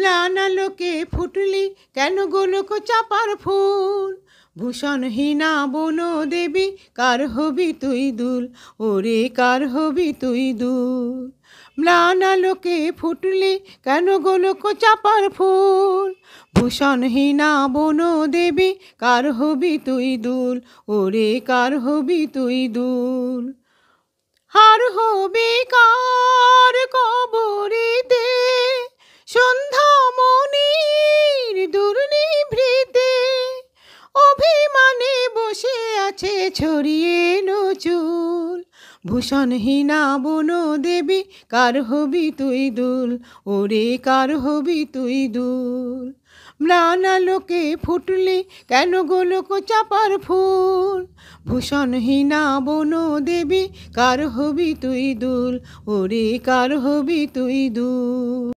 ম্লান আলোকে ফুটলি কেন গোলক চাপার ফুল, ভূষণহীনা বন দেবী কার হবি তুই দুল, ওরে কার হবি তুই দুল। ম্লান আলোকে ফুটলি কেন গোলক চাপার ফুল, ভূষণহীনা বন দেবী কার হবি তুই দুল, ওরে কার হবি তুই দুল। হার হবি কার কবরেতে সন্ধ্যামণির দুর্নিভৃতে, অভিমানে বসে আছে ছড়িয়ে চুল, ভূষণহীনা বন দেবী কার হবি তুই দুল, ওরে কার হবি তুই দুল। ম্লান আলোকে ফুটলি কেন গোলক চাপার ফুল, ভূষণহীনা বন দেবী কার হবি তুই দুল, ওরে কার হবি তুই দুল।